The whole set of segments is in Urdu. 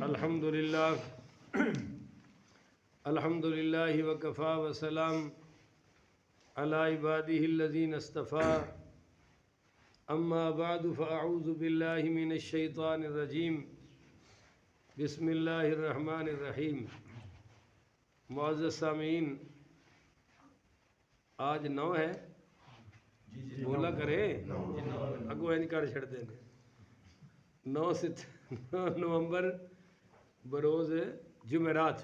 الحمدللہ الحمدللہ وکفا وسلام علی عبادہ الذین اصطفیٰ اما بعد فاعوذ باللہ من الشیطان الرجیم بسم اللہ الرحمن الرحیم۔ معزز سامعین، آج 9 ہے، بولا کرے اگو اینج کر چھڑ دیں 9 نومبر بروز جمعرات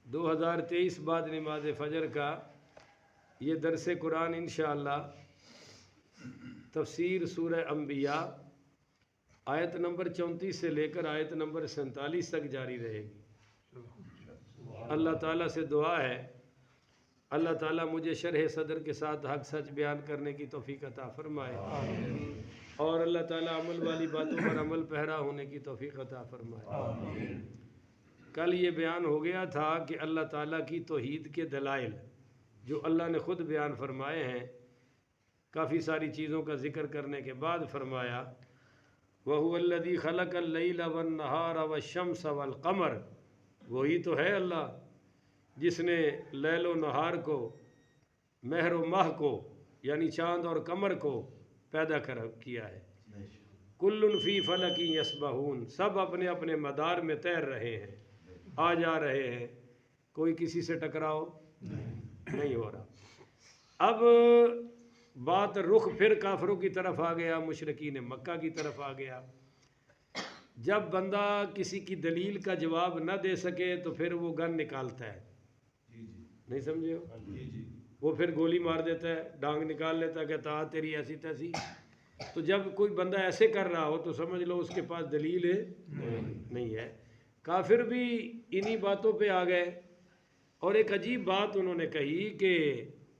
2023 بعد نماز فجر کا یہ درس قرآن انشاءاللہ تفسیر سورہ انبیاء آیت نمبر 34 سے لے کر آیت نمبر 47 تک جاری رہے گی۔ اللہ تعالیٰ سے دعا ہے اللہ تعالیٰ مجھے شرح صدر کے ساتھ حق سچ بیان کرنے کی توفیق عطا فرمائے، اور اللہ تعالیٰ عمل والی باتوں پر عمل پیرا ہونے کی توفیق عطا فرمائے۔ کل یہ بیان ہو گیا تھا کہ اللہ تعالیٰ کی توحید کے دلائل جو اللہ نے خود بیان فرمائے ہیں، کافی ساری چیزوں کا ذکر کرنے کے بعد فرمایا وَهُوَ الَّذِي خَلَقَ اللَّيْلَ وَالنَّهَارَ وَالشَّمْسَ وَالْقَمَرَ، وہی تو ہے اللہ جس نے لیل و نہار کو، مہر و ماہ کو یعنی چاند اور قمر کو پیدا کیا ہے۔ کل فی فلک یسبحون، سب اپنے اپنے مدار میں تیر رہے ہیں، آ جا رہے ہیں، کوئی کسی سے ٹکراؤ نہیں ہو رہا۔ اب بات رخ پھر کافروں کی طرف آ گیا، مشرکین مکہ کی طرف آ گیا۔ جب بندہ کسی کی دلیل کا جواب نہ دے سکے تو پھر وہ گن نکالتا ہے، نہیں سمجھے ہو؟ وہ پھر گولی مار دیتا ہے، ڈانگ نکال لیتا ہے، کہتا تیری ایسی تیسی۔ تو جب کوئی بندہ ایسے کر رہا ہو تو سمجھ لو اس کے پاس دلیل نہیں ہے۔ کافر بھی انہی باتوں پہ آ گئے، اور ایک عجیب بات انہوں نے کہی کہ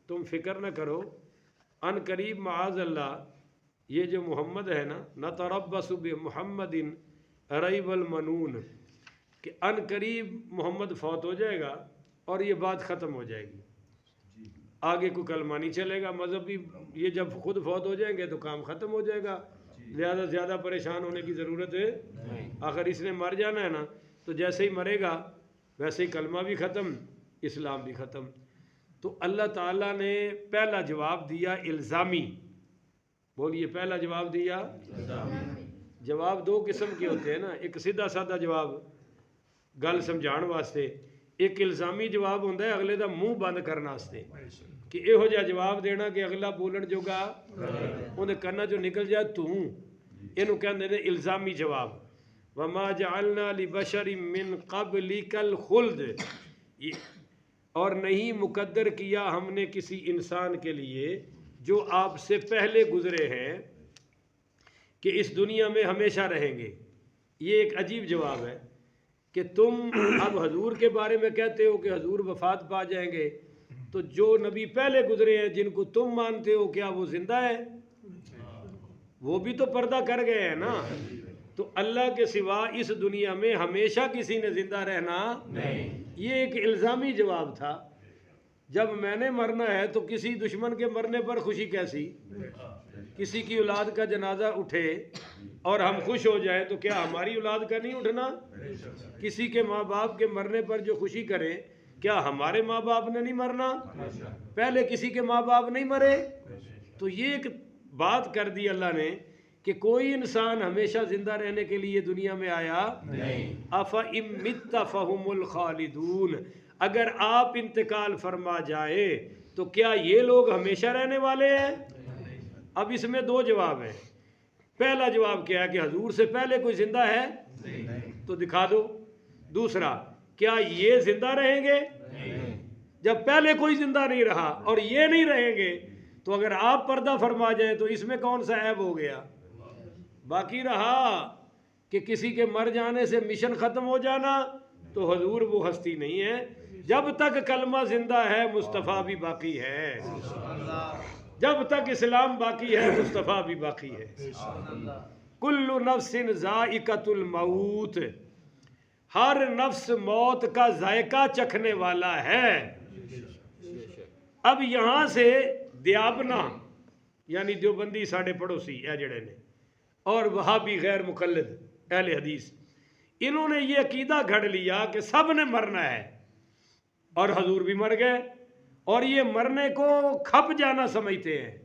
تم فکر نہ کرو، ان قریب معاذ اللہ یہ جو محمد ہے نا، نتربص بمحمد ریب المنون، کہ ان قریب محمد فوت ہو جائے گا اور یہ بات ختم ہو جائے گی، آگے کوئی کلمہ نہیں چلے گا، مذہبی یہ جب خود فوت ہو جائیں گے تو کام ختم ہو جائے گا، زیادہ پریشان ہونے کی ضرورت ہے۔ آخر اس نے مر جانا ہے نا، تو جیسے ہی مرے گا ویسے ہی کلمہ بھی ختم، اسلام بھی ختم۔ تو اللہ تعالیٰ نے پہلا جواب دیا الزامی، بولیے پہلا جواب دیا۔ جواب 2 قسم کے ہوتے ہیں نا، ایک سیدھا سادہ جواب گل سمجھان واسطے، ایک الزامی جواب ہوتا ہے اگلے دا منہ بند کرنے واسطے، کہ یہو جہا جواب دینا کہ اگلا بولن جوگا انہیں کرنا جو نکل جائے تو اینو کہندے نے الزامی جواب۔ وَمَا جَعَلْنَا لِبَشَرٍ مِّن قَبْلِكَ الْخُلْدِ، اور نہیں مقدر کیا ہم نے کسی انسان کے لیے جو آپ سے پہلے گزرے ہیں کہ اس دنیا میں ہمیشہ رہیں گے۔ یہ ایک عجیب جواب ہے کہ تم اب حضور کے بارے میں کہتے ہو کہ حضور وفات پا جائیں گے، تو جو نبی پہلے گزرے ہیں جن کو تم مانتے ہو کیا وہ زندہ ہے؟ وہ بھی تو پردہ کر گئے ہیں نا۔ تو اللہ کے سوا اس دنیا میں ہمیشہ کسی نے زندہ رہنا نہیں۔ یہ ایک الزامی جواب تھا۔ جب میں نے مرنا ہے تو کسی دشمن کے مرنے پر خوشی کیسی؟ کسی کی اولاد کا جنازہ اٹھے اور ہم خوش ہو جائیں تو کیا ہماری اولاد کا نہیں اٹھنا؟ کسی کے ماں باپ کے مرنے پر جو خوشی کریں، کیا ہمارے ماں باپ نے نہیں مرنا؟ پہلے کسی کے ماں باپ نہیں مرے؟ تو یہ ایک بات کر دی اللہ نے کہ کوئی انسان ہمیشہ زندہ رہنے کے لیے دنیا میں آیا نہیں۔ أَفَإِن مِتَّ فَهُمُ الْخَالِدُونَ، اگر آپ انتقال فرما جائے تو کیا یہ لوگ ہمیشہ رہنے والے ہیں؟ اب اس میں 2 جواب ہیں۔ پہلا جواب کیا ہے کہ حضور سے پہلے کوئی زندہ ہے تو دکھا دو۔ دوسرا، کیا یہ زندہ رہیں گے؟ جب پہلے کوئی زندہ نہیں رہا اور یہ نہیں رہیں گے تو اگر آپ پردہ فرما جائیں تو اس میں کون سا عیب ہو گیا؟ باقی رہا کہ کسی کے مر جانے سے مشن ختم ہو جانا، تو حضور وہ ہستی نہیں ہے۔ جب تک کلمہ زندہ ہے مصطفیٰ بھی باقی ہے، جب تک اسلام باقی ہے مصطفیٰ بھی باقی ہے۔ کل نفس ذائقۃ الموت، ہر نفس موت کا ذائقہ چکھنے والا ہے۔ اب یہاں سے دیابنا یعنی دیوبندی ساڑھے پڑوسی اے جڑے نے، اور وہابی غیر مقلد اہل حدیث، انہوں نے یہ عقیدہ گھڑ لیا کہ سب نے مرنا ہے، اور حضور بھی مر گئے، اور یہ مرنے کو کھپ جانا سمجھتے ہیں،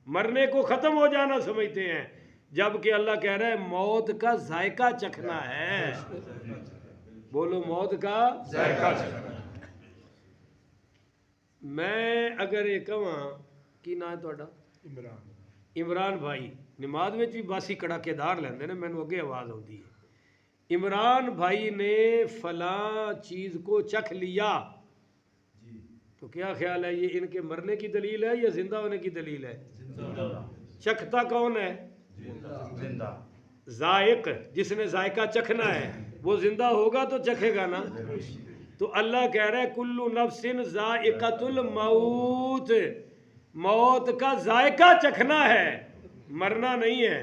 مرنے کو ختم ہو جانا سمجھتے ہیں، جبکہ اللہ کہہ رہا ہے موت کا ذائقہ چکھنا ہے۔ بولو موت کا ذائقہ چکھنا۔ میں اگر یہ کہاں کی نا ہے تہاڈا عمران بھائی نماز میں بھی باسی کڑاکے دار لیندے نے، مینوں اگے آواز آتی ہے، عمران بھائی نے فلاں چیز کو چکھ لیا، تو کیا خیال ہے یہ ان کے مرنے کی دلیل ہے یا زندہ ہونے کی دلیل ہے؟ چکھتا کون ہے؟ ذائق، جس نے ذائقہ چکھنا ہے وہ زندہ ہوگا تو چکھے گا نا۔ تو اللہ کہہ رہا ہے کلو نفس ذائقۃ الموت، موت کا ذائقہ چکھنا ہے، مرنا نہیں ہے۔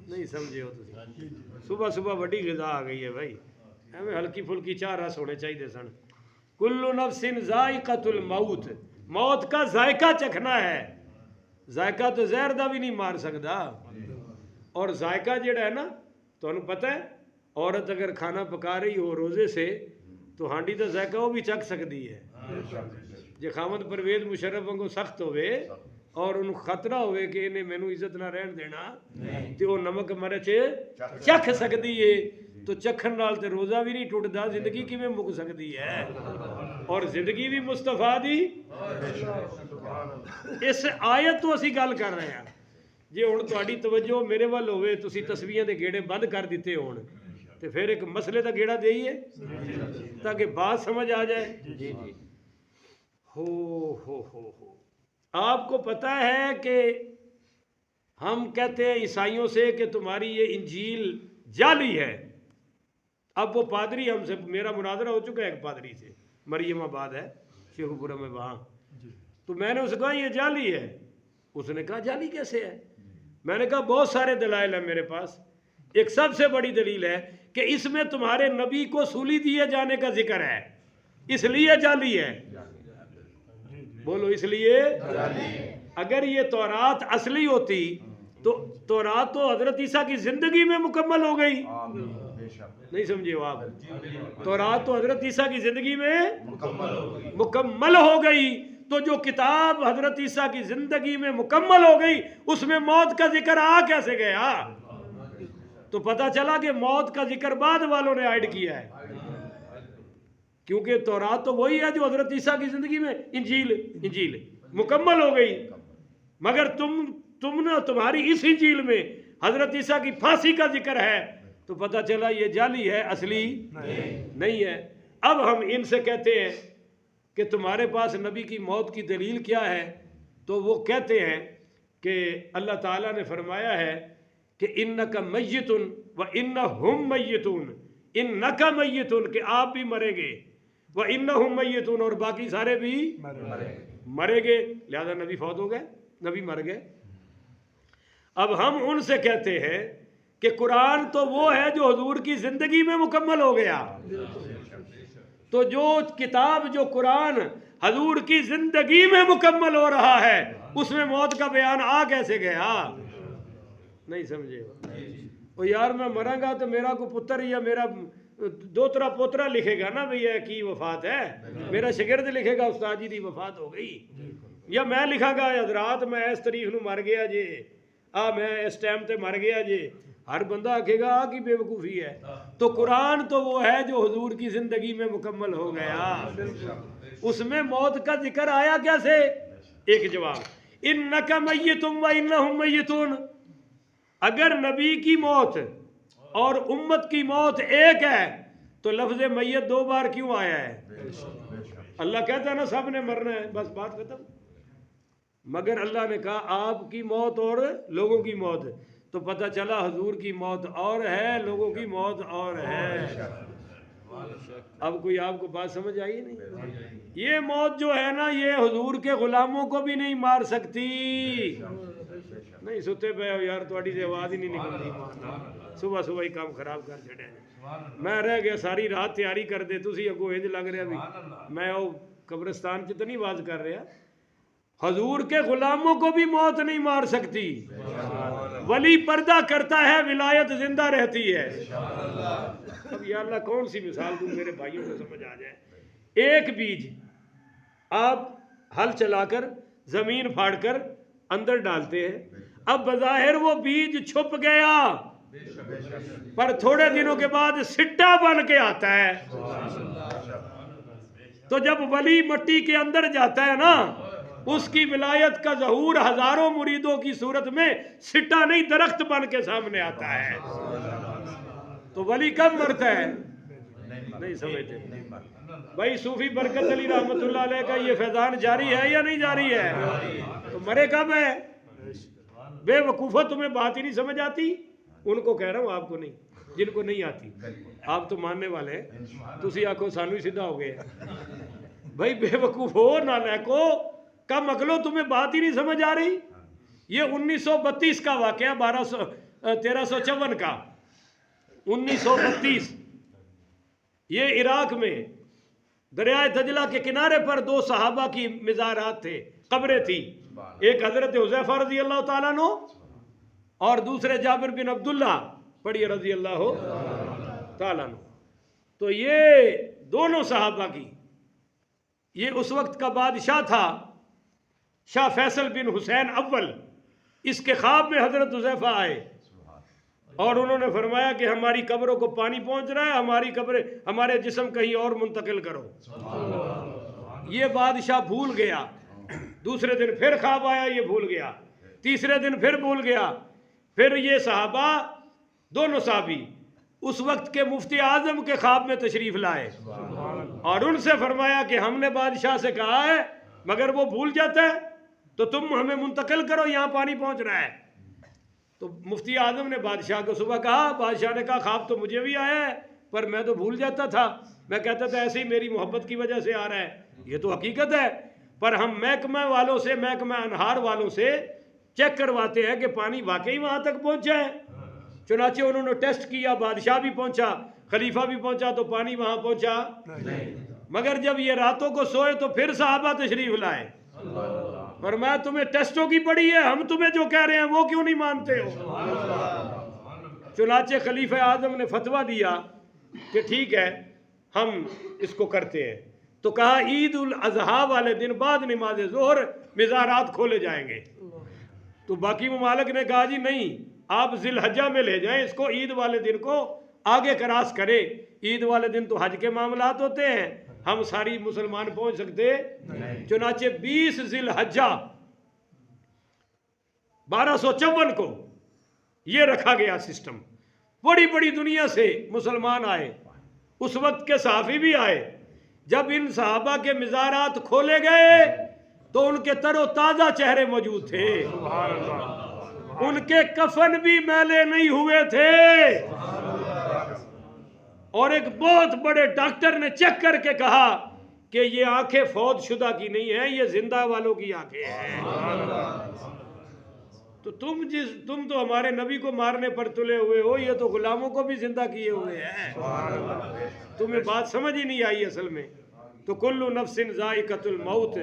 نہیں سمجھے ہو تسی؟ صبح صبح بڑی غذا آ گئی ہے بھائی، ہمیں ہلکی پھلکی چار رس ہونے چاہیے سن۔ کلو نفس ذائقۃ الموت، موت کا ذائقہ چکھنا ہے۔ ذائقہ تو زہر دا بھی نہیں مار سکتا، اور ذائقہ جڑا ہے نا تو انہوں پتہ ہے عورت اگر کھانا پکا رہی ہو روزے سے تو ہانڈی دا ذائقہ وہ بھی چکھ سکتی ہے۔ جے خامد پرویز مشرف کو سخت ہوئے اور انہوں خطرہ ہوئے کہ انہیں مینوں عزت نہ رہن دینا تو وہ نمک مرچ چکھ سکتی ہے، تو چکھن نال تے روزہ بھی نہیں ٹوٹدا، زندگی کی میں مک سکتی ہے، اور زندگی بھی مصطفیٰ دی۔ اس آیت تو اسی گل کر رہے ہیں، جے ہن تہاڈی توجہ میرے ول ہوئے تسی تسبیحاں دے گیڑے بند کر دیتے ہون تے پھر ایک مسئلے دا گیڑا دئیے تاکہ بات سمجھ آ جائے۔ ہو آپ کو پتہ ہے کہ ہم کہتے ہیں عیسائیوں سے کہ تمہاری یہ انجیل جعلی ہے۔ اب وہ پادری ہم سے، میرا مناظرہ ہو چکا ہے ایک پادری سے، مریم آباد ہے شیخو پورہ میں وہاں، تو میں نے اسے کہا یہ جعلی ہے، اس نے کہا جعلی کیسے ہے؟ میں نے کہا بہت سارے دلائل ہیں میرے پاس، ایک سب سے بڑی دلیل ہے کہ اس میں تمہارے نبی کو سولی دیے جانے کا ذکر ہے، اس لیے جعلی ہے۔ بولو اس لیے۔ اگر یہ تورات اصلی ہوتی تو تورات تو حضرت عیسیٰ کی زندگی میں مکمل ہو گئی، نہیں سمجھے ہو آپ؟ تورات تو حضرت عیسیٰ کی زندگی میں مکمل ہو گئی، تو جو کتاب حضرت عیسیٰ کی زندگی میں مکمل ہو گئی اس میں موت کا ذکر آ کیسے گیا؟ تو پتہ چلا کہ موت کا ذکر بعد والوں نے ایڈ کیا ہے، کیونکہ تورات تو وہی ہے جو حضرت عیسیٰ کی زندگی میں انجیل مکمل ہو گئی، مگر تم نے تمہاری اس انجیل میں حضرت عیسیٰ کی پھانسی کا ذکر ہے، تو پتہ چلا یہ جعلی ہے، اصلی نہیں ہے۔ اب ہم ان سے کہتے ہیں کہ تمہارے پاس نبی کی موت کی دلیل کیا ہے، تو وہ کہتے ہیں کہ اللہ تعالیٰ نے فرمایا ہے کہ انک میت و انہم میتون، انک میتون کہ آپ بھی مریں گے، و انہم میتون اور باقی سارے بھی مریں گے، لہذا نبی فوت ہو گئے، نبی مر گئے۔ اب ہم ان سے کہتے ہیں کہ قرآن تو وہ ہے جو حضور کی زندگی میں مکمل ہو گیا، تو جو کتاب جو قرآن حضور کی زندگی میں مکمل ہو رہا ہے اس میں موت کا بیان آ کیسے گیا؟ نہیں سمجھے وہ یار میں مروں گا تو میرا کو پتر یا میرا دوترا پوترا لکھے گا نا بھئی یہ کی وفات ہے، میرا شاگرد لکھے گا استاد جی دی وفات ہو گئی، یا میں لکھاں گا حضرات میں اس تاریخ نو مر گیا جی، میں اس ٹائم تے مر گیا جی، ہر بندہ آکھے گا کی بے وقوفی ہے۔ تو قرآن تو وہ ہے جو حضور کی زندگی میں مکمل ہو گیا، اس میں موت کا ذکر آیا کیسے؟ ایک جواب، انک میت و انہم میتون، اگر نبی کی موت اور امت کی موت ایک ہے تو لفظ میت دو بار کیوں آیا ہے؟ اللہ کہتا ہے نا سب نے مرنا ہے، بس بات ختم، مگر اللہ نے کہا آپ کی موت اور لوگوں کی موت، تو پتہ چلا حضور کی موت اور ہے، لوگوں کی موت اور ہے۔ اب کوئی آپ کو بات سمجھ آئی نہیں؟ یہ موت جو ہے نا یہ حضور کے غلاموں کو بھی نہیں مار سکتی۔ نہیں ستے پہ یار تھوڑی سے آواز ہی نہیں نکلتی، صبح صبح ہی کام خراب کر چھڑے، میں رہ گیا ساری رات تیاری کر دے، تسی اگو انج لگ رہا بھی میں او قبرستان چ تو نہیں باز کر رہا۔ حضور کے غلاموں کو بھی موت نہیں مار سکتی، ولی پردہ کرتا ہے ولایت زندہ رہتی ہے۔ اب یا اللہ کون سی مثال دوں میرے بھائیوں کو سمجھ آ جائے. ایک بیج آپ ہل چلا کر زمین پھاڑ کر اندر ڈالتے ہیں, اب بظاہر وہ بیج چھپ گیا, پر تھوڑے دنوں کے بعد سٹا بن کے آتا ہے. تو جب ولی مٹی کے اندر جاتا ہے نا, اس کی ولایت کا ظہور ہزاروں مریدوں کی صورت میں سٹا نہیں درخت بن کے سامنے آتا ہے. تو ولی کب مرتا ہے؟ نہیں سمجھتے بھائی. صوفی برکت علی رحمت اللہ علیہ کا یہ فیضان جاری ہے یا نہیں جاری ہے؟ تو مرے کب ہے؟ بے وقوفہ, تمہیں بات ہی نہیں سمجھ آتی. ان کو کہہ رہا ہوں, آپ کو نہیں, جن کو نہیں آتی. آپ تو ماننے والے ہیں, تسی آنکھوں سانو ہی سیدھا ہو گئے. بھائی بے وقوف ہو, نالائکو, کم عقلو, تمہیں بات ہی نہیں سمجھ آ رہی. یہ 1932 کا واقعہ, 1354 کا, 1932. یہ عراق میں دریائے دجلہ کے کنارے پر دو صحابہ کی مزارات تھے, قبریں تھی. ایک حضرت حذیفہ رضی اللہ تعالیٰ عنہ اور دوسرے جابر بن عبداللہ پڑھیے رضی اللہ تعالیٰ عنہ. تو یہ دونوں صحابہ کی, یہ اس وقت کا بادشاہ تھا شاہ فیصل بن حسین اول. اس کے خواب میں حضرت حذیفہ آئے اور انہوں نے فرمایا کہ ہماری قبروں کو پانی پہنچ رہا ہے, ہماری قبریں, ہمارے جسم کہیں اور منتقل کرو. یہ بادشاہ بھول گیا. دوسرے دن پھر خواب آیا, یہ بھول گیا. تیسرے دن پھر بھول گیا. پھر یہ صحابہ, دونوں صحابی, اس وقت کے مفتی اعظم کے خواب میں تشریف لائے اور ان سے فرمایا کہ ہم نے بادشاہ سے کہا ہے مگر وہ بھول جاتا ہے, تو تم ہمیں منتقل کرو, یہاں پانی پہنچ رہا ہے. تو مفتی اعظم نے بادشاہ کو صبح کہا. بادشاہ نے کہا خواب تو مجھے بھی آیا ہے, پر میں تو بھول جاتا تھا. میں کہتا تھا ایسے ہی میری محبت کی وجہ سے آ رہا ہے, یہ تو حقیقت ہے. پر ہم محکمہ والوں سے, محکمہ انہار والوں سے چیک کرواتے ہیں کہ پانی واقعی وہاں تک پہنچا ہے. چنانچہ انہوں نے ٹیسٹ کیا, بادشاہ بھی پہنچا, خلیفہ بھی پہنچا, تو پانی وہاں پہنچا نہیں. مگر جب یہ راتوں کو سوئے تو پھر صحابہ تشریف لائے. فرمایا تمہیں ٹیسٹوں کی پڑی ہے, ہم تمہیں جو کہہ رہے ہیں وہ کیوں نہیں مانتے ہو؟ چنانچہ خلیفہ اعظم نے فتویٰ دیا کہ ٹھیک ہے ہم اس کو کرتے ہیں. تو کہا عید الاضحیٰ والے دن بعد نماز ظہر مزارات کھولے جائیں گے. تو باقی ممالک نے کہا جی نہیں, آپ ذی الحجہ میں لے جائیں اس کو, عید والے دن کو آگے کراس کرے. عید والے دن تو حج کے معاملات ہوتے ہیں, ہم ساری مسلمان پہنچ سکتے. چنانچہ 20 ذی الحجہ 1254 کو یہ رکھا گیا سسٹم. بڑی بڑی دنیا سے مسلمان آئے, اس وقت کے صحافی بھی آئے. جب ان صحابہ کے مزارات کھولے گئے تو ان کے تر و تازہ چہرے موجود تھے, ان کے کفن بھی میلے نہیں ہوئے تھے. اور ایک بہت بڑے ڈاکٹر نے چیک کر کے کہا کہ یہ آنکھیں فوت شدہ کی نہیں ہیں, یہ زندہ والوں کی آنکھیں ہیں. تو تم تو ہمارے نبی کو مارنے پر تلے ہوئے ہو, یہ تو غلاموں کو بھی زندہ کیے ہوئے ہیں. تمہیں بات سمجھ ہی نہیں آئی اصل میں. تو کل نفس ذائقۃ الموت,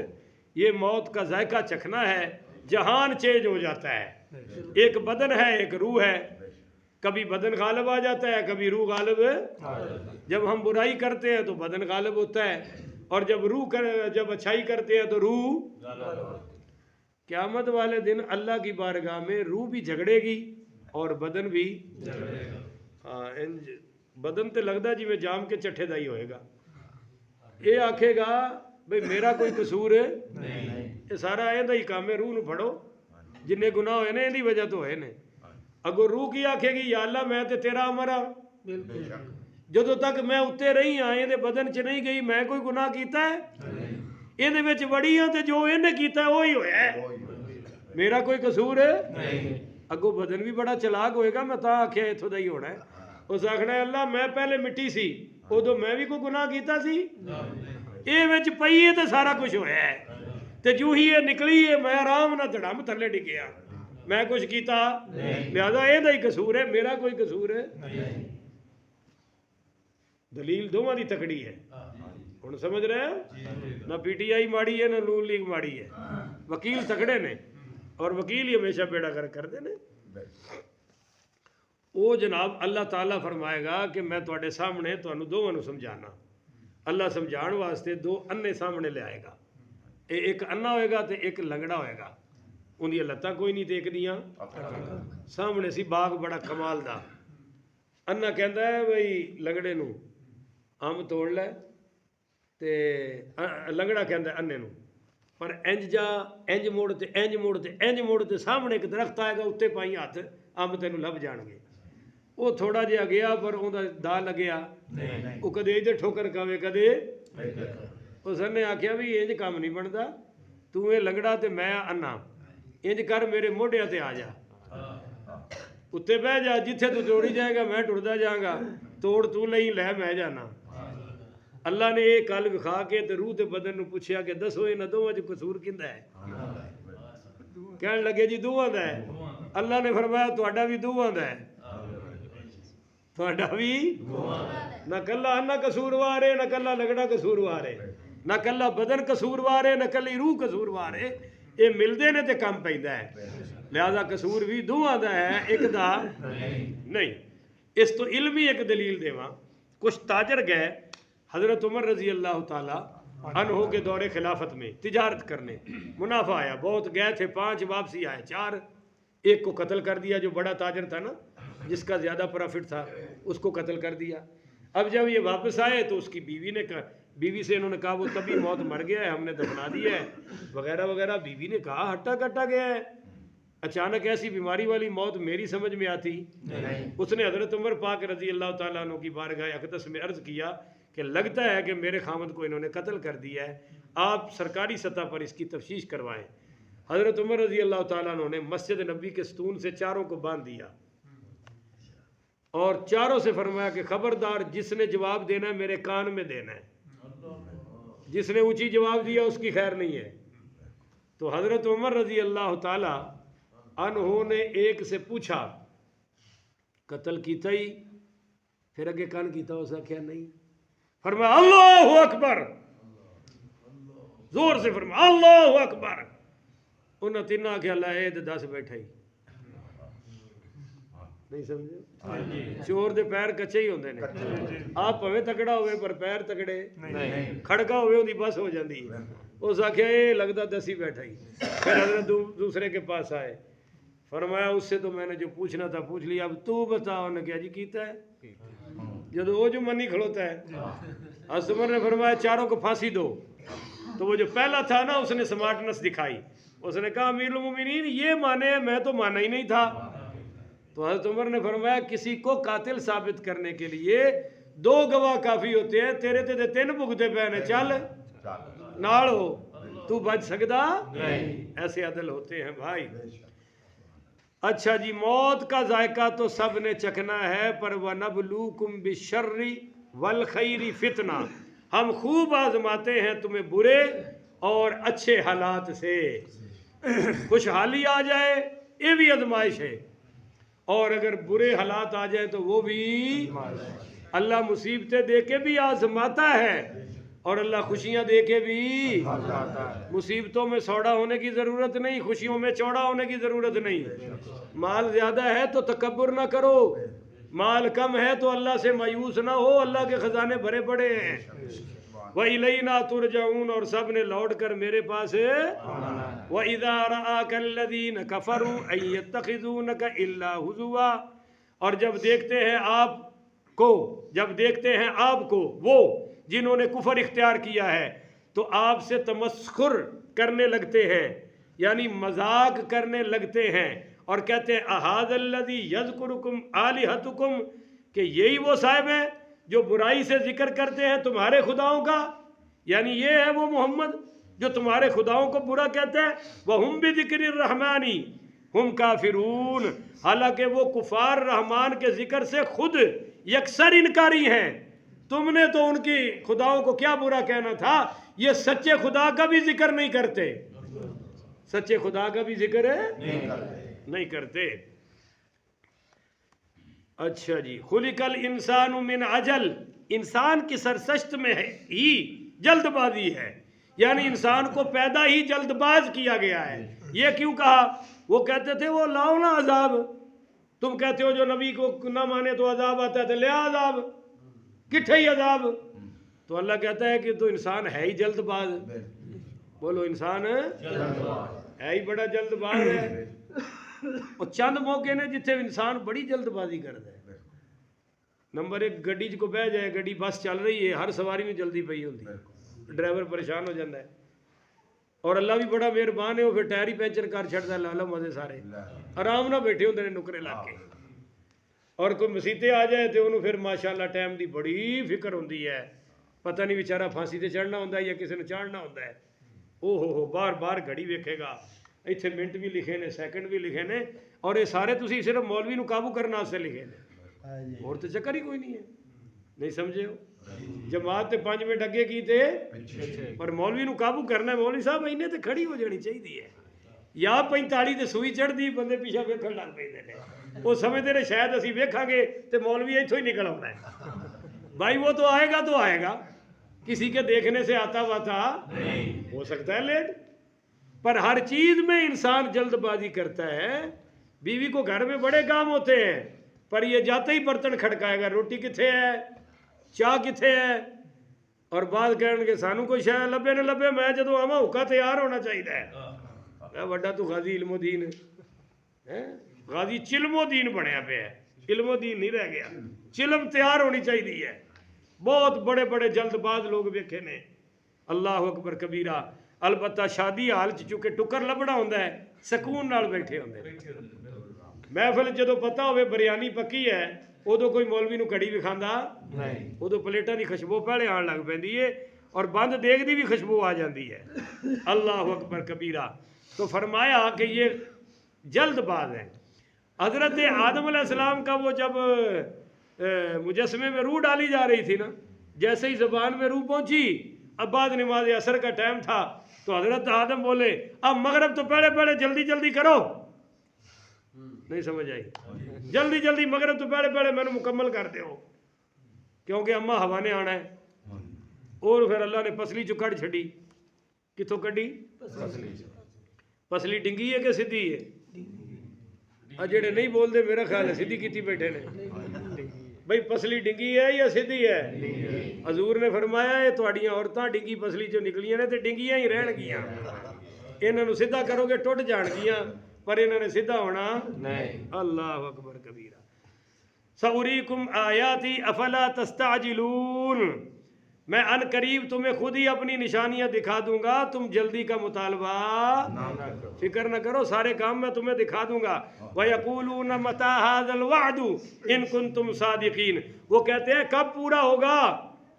یہ موت کا ذائقہ چکھنا ہے. جہان چینج ہو جاتا ہے, ایک بدن ہے ایک روح ہے. کبھی بدن غالب آ جاتا ہے, کبھی روح غالب ہے. جب ہم برائی کرتے ہیں تو بدن غالب ہوتا ہے, اور جب اچھائی کرتے ہیں تو روح. قیامت والے دن اللہ کی بارگاہ میں روح بھی جھگڑے گی اور بدن بھی. بدن تے لگدا جی میں جام کے چٹھے دا ہی ہوئے گا. یہ آکھے گا بھئی میرا کوئی قصور ہے نہیں, یہ سارا ایندا ہی کام ہے. روح نو پھڑو, جننے گناہ ہوئے نے ایندی وجہ تو ہوئے نے. اگو روح کی آکھے گی یا اللہ میں تے تیرا امرا, جدو تک میں اتے رہی ہاں یہ بدن چ نہیں گئی, میں کوئی گناہ کیتا ہے یہ وچ وڑی ہاں تے جو انہیں کیتا ہے وہی ہویا ہے, میرا کوئی قصور ہے نہیں. اگو بدن بھی بڑا چلاک ہوئے گا, میں تاں آکھیا اتھوں دا ہی ہونا ہے. اس آکھنا ہے اللہ میں پہلے مٹی سی, ادو میں بھی کوئی گناہ کیتا سی, یہ وچ پئی ہے تے سارا کچھ ہویا ہے. تے جو ہی یہ نکلی ہے میں آرام نہ دھڑم تھلے ڈگیا, میں کچھ کیتا لہذا یہ دا ہی قصور ہے, میرا کوئی قصور ہے نہیں. دلیل دوواں دی تکڑی ہے. ہن سمجھ رہے ہیں, نہ پی ٹی آئی ماڑی ہے نہ نون لیگ ماڑی ہے. وکیل تکڑے نے, اور وکیل ہی ہمیشہ بیڑا کر دے نے. وہ جناب اللہ تعالیٰ فرمائے گا کہ میں تواڈے سامنے تانوں دوواں نوں سمجھانا. اللہ سمجھان واسطے دو انے سامنے لے آئے گا. ایک انا ہوئے گا تے ایک لنگڑا ہوئے گا. اندی لتاں کوئی نہیں تے ایک دیاں سامنے سی باغ بڑا کمال دا. انا کہندا ہے بھئی لنگڑے نوں آم توڑ لے تے لنگڑا کہندا ہے انے نوں پر انج جا انج موڑ تے انج موڑ تے انج موڑ تے سامنے ایک درخت آئے گا اتنے پائی ہاتھ آم تینوں لب جان گے. وہ تھوڑا جہا گیا پر اوندا دا لگیا وہ کدے ادھر ٹھوکر کھاوے کدے اس نے آکھیا بھی انج کام نہیں بندا تو اے لنگڑا تے میں انا انج کر میرے موڈیاں تے آ جا اتنے بہ جا جتھے تو توڑی جائے گا میں ٹردا جاؤں گا توڑ تو لئی لے میں جانا. اللہ نے یہ کل وکھا کے تے روح تے بدن نو پوچھیا کہ دسو انہاں دوواں وچ قصور کیندا ہے. کہن لگے جی دوواں دا ہے. اللہ نے فرمایا تہاڈا بھی دوواں دا ہے. تہاڈا بھی نہ کلا انا قصوروار ہے نہ کلا لگڑا قصوروار ہے نہ کلا بدن قصوروار ہے نہ کلی روح قصوروار ہے. یہ ملدے نے تے کم پیندا ہے. لہذا قصور بھی دوواں دا ہے ایک دا نہیں. اس تو علمی ایک دلیل دیواں. کچھ تاجر گئے حضرت عمر رضی اللہ تعالیٰ عنہ کے دور خلافت میں تجارت کرنے. منافع آیا بہت. گئے تھے 5 واپسی آئے 4. ایک کو قتل کر دیا جو بڑا تاجر تھا نا جس کا زیادہ پروفٹ تھا اس کو قتل کر دیا. اب جب یہ واپس آئے تو اس کی بیوی سے انہوں نے کہا وہ تبھی موت مر گیا ہے ہم نے دفنا دیا ہے وغیرہ وغیرہ. بیوی نے کہا ہٹا کٹا گیا ہے اچانک ایسی بیماری والی موت میری سمجھ میں آتی. اس نے حضرت عمر پاک رضی اللہ تعالیٰ عنہ کی بارگاہ اقدس میں عرض کیا کہ لگتا ہے کہ میرے خامد کو انہوں نے قتل کر دیا ہے آپ سرکاری سطح پر اس کی تفتیش کروائیں. حضرت عمر رضی اللہ تعالیٰ عنہ نے مسجد نبی کے ستون سے چاروں کو باندھ دیا اور چاروں سے فرمایا کہ خبردار جس نے جواب دینا ہے میرے کان میں دینا ہے. جس نے اونچی جواب دیا اس کی خیر نہیں ہے. تو حضرت عمر رضی اللہ تعالیٰ عنہ نے ایک سے پوچھا قتل کیتا ہی پھر اگے کان کیتا اس نے کیا نہیں. فرمایا اللہ اکبر زور سے فرمایا اللہ اکبر. انہاں تینوں آکھیا اللہ اے تے 10 بیٹھا ہی نہیں سمجھے. چور دے پیر کچے ہی ہوندے نے. آپ پویں تکڑا ہوئے پر پیر تکڑے نہیں. کھڑکا ہوئے اندی بس ہو جاندی. اس آکھیا اے لگدا 10 ہی بیٹھا ہی. پھر حضرت دوسرے کے پاس آئے فرمایا اس سے تو میں نے جو پوچھنا تھا پوچھ لیا اب تو بتا. انہوں نے کہا جی کیتا ہے جب وہ جو منی کھڑوتا ہے. حضرت عمر نے فرمایا چاروں کو پھانسی دو. تو وہ جو پہلا تھا نا اس نے سمارٹنس دکھائی. اس نے کہا امیر المومنین یہ مانے میں تو مانا ہی نہیں تھا. تو حضرت عمر نے فرمایا کسی کو قاتل ثابت کرنے کے لیے 2 گواہ کافی ہوتے ہیں. تیرے تے 3 بھگتے پے نے چل نال ہو تو بچ سکدا نہیں. ایسے عدل ہوتے ہیں بھائی. اچھا جی موت کا ذائقہ تو سب نے چکھنا ہے پر وَنَبْلُوكُمْ بِالشَّرِّ وَالْخَيْرِ فِتْنَةً ہم خوب آزماتے ہیں تمہیں برے اور اچھے حالات سے. خوشحالی آ جائے یہ بھی آزمائش ہے اور اگر برے حالات آ جائے تو وہ بھی اللہ مصیبتیں دے کے بھی آزماتا ہے اور اللہ خوشیاں دے کے بھی. مصیبتوں میں سوڑا ہونے کی ضرورت نہیں خوشیوں میں چوڑا ہونے کی ضرورت نہیں. مال زیادہ ہے تو تکبر نہ کرو. مال کم ہے تو اللہ سے مایوس نہ ہو. اللہ کے خزانے بھرے پڑے ہیں. وَإِلَيْنَا تُرْجَعُونَ اور سب نے لوٹ کر میرے پاس. وَإِذَا رَآكَ الَّذِينَ كَفَرُوا أَن يَتَّخِذُونَكَ إِلَّا هُزُوًا اور جب دیکھتے ہیں آپ کو وہ جنہوں نے کفر اختیار کیا ہے تو آپ سے تمسخر کرنے لگتے ہیں یعنی مذاق کرنے لگتے ہیں اور کہتے ہیں اَهَذَا الَّذِي يَذْكُرُكُمْ آلِهَتُكُمْ کہ یہی وہ صاحب ہیں جو برائی سے ذکر کرتے ہیں تمہارے خداؤں کا. یعنی یہ ہے وہ محمد جو تمہارے خداؤں کو برا کہتا ہے. وَهُمْ بِذِكْرِ الرَّحْمَانِ هُمْ كَافِرُونَ حالانکہ وہ کفار رحمان کے ذکر سے خود یکسر انکاری ہیں. تم نے تو ان کی خداؤں کو کیا برا کہنا تھا. یہ سچے خدا کا بھی ذکر نہیں کرتے. سچے خدا کا بھی ذکر نہیں کرتے. اچھا جی خلق الانسان من عجل انسان کی سرشت میں ہی جلد بازی ہے یعنی انسان کو پیدا ہی جلد باز کیا گیا ہے. یہ کیوں کہا؟ وہ کہتے تھے وہ لاؤ نا عذاب تم کہتے ہو جو نبی کو نہ مانے تو عذاب آتا ہے، تو لیا عذاب، کتھے ہی عذاب؟ تو اللہ کہتا ہے کہ تو انسان ہے ہی جلد باز، بولو انسان ہے ہی بڑا جلد باز ہے۔ اور چند موقع نے جتنے انسان بڑی جلد بازی کرتا ہے۔ نمبر ایک، گڈی کو بہ جائے، گڈی بس چل رہی ہے، ہر سواری میں جلدی پئی ہوتی ہے، ڈرائیور پریشان ہو جاتا ہے، اور اللہ بھی بڑا مہربان ہے، وہ پھر ٹائر ہی پینچر کر چھڑتا ہے، لالا مزے سارے آرام نہ بیٹھے ہوتے ہیں نکرے لا کے۔ اور کوئی مسیطے آ جائے تو انہوں پھر ماشاءاللہ ٹائم دی بڑی فکر ہوتی ہے، پتہ نہیں بیچارہ پھانسی تے چڑھنا ہوتا ہے یا کسی نے چڑھنا ہوتا ہے، او ہو بار بار گھڑی ویکھے گا، ایتھے منٹ بھی لکھے نے، سیکنڈ بھی لکھے نے، اور یہ سارے تسی صرف مولوی نو قابو کرنا سے لکھے نے، اور تو چکر ہی کوئی نہیں ہے، نہیں سمجھے ہو؟ جماعت تے 5 منٹ اگے کی تے پر مولوی نو قابو کرنا ہے، مولوی صاحب اینے تے کھڑی ہو جانی چاہیے ہے، یا 45 تے سوئی چڑھ دی، بندے پیچھے ویکھن لگ پے نے، وہ سمجھتے نے شاید اسی ویکھاں گے تے مولوی ایتھوں ہی نکل آتا ہے۔ بھائی وہ تو آئے گا، کسی کے دیکھنے سے آتا واتا ہو سکتا ہے لیٹ، پر ہر چیز میں انسان جلد بازی کرتا ہے۔ بیوی کو گھر میں بڑے کام ہوتے ہیں، پر یہ جاتے ہی برتن کھڑکائے گا، روٹی کتھے ہے، چاہ کتھے ہے، اور بعد کہنے کہ سانو کوئی شاید لبے نہ لبے، میں جدو آواں حکا تیار ہونا چاہیے ہے، وڈا تو غازی علم و دین ہے، غازی چلم و دین بنیا پہ ہے، علم و دین نہیں رہ گیا، چلم تیار ہونی چاہیے ہے۔ بہت بڑے بڑے جلد باز لوگ ویکھے نے، اللہ اکبر کبیرہ۔ البتہ شادی حال چونکہ ٹکر لبنا ہوتا ہے، سکون نال بیٹھے ہوندے، محفل جدو پتہ ہوئے بریانی پکی ہے، ادو کوئی مولوی نو کڑی وکھاندا نہیں، ادو پلیٹاں دی خوشبو پہلے آن لگ پیندی ہے، اور بند دیگ دی بھی خوشبو آ جاندی ہے، اللہ اکبر کبیرہ۔ تو فرمایا کہ یہ جلد باز ہے۔ حضرت آدم علیہ السلام کا وہ جب مجسمے میں روح ڈالی جا رہی تھی نا، جیسے ہی زبان میں روح پہنچی، اب بعد نماز عصر کا ٹائم تھا، تو حضرت آدم بولے اب مغرب تو پہلے جلدی جلدی کرو، نہیں سمجھ آئی، جلدی جلدی مغرب تو پہلے میں نے مکمل کر دے ہو، کیونکہ اماں ہوا نے آنا ہے۔ اور پھر اللہ نے پسلی چو کڑ چھڑی، کتوں کڑی؟ پسلی ڈنگی ہے کہ سدھی ہے؟ جڑے نہیں بول دے میرا خیال ہے سدھی کیتی بیٹھے نے، بھئی پسلی ڈنگی ہے یا سدھی ہے؟ حضور نے فرمایا یہ تہاڈیاں عورتاں ڈنگی پسلی چوں نکلیاں نے تے ڈنگیاں ہی رہن گیاں، انہاں نو سیدھا کرو گے ٹوٹ جان گیاں، پر انہوں نے سیدھا ہونا نہیں۔ اللہ اکبر کبیرہ۔ سأریکم آیاتی افلا تستعجلون، میں ان قریب تمہیں خود ہی اپنی نشانیاں دکھا دوں گا، تم جلدی کا مطالبہ فکر نہ کرو، سارے کام میں تمہیں دکھا دوں گا۔ وَيَقُولُونَ مَتَى هَذَا الْوَعْدُ إِن كُنتُمْ صَادِقِينَ، وہ کہتے ہیں کب پورا ہوگا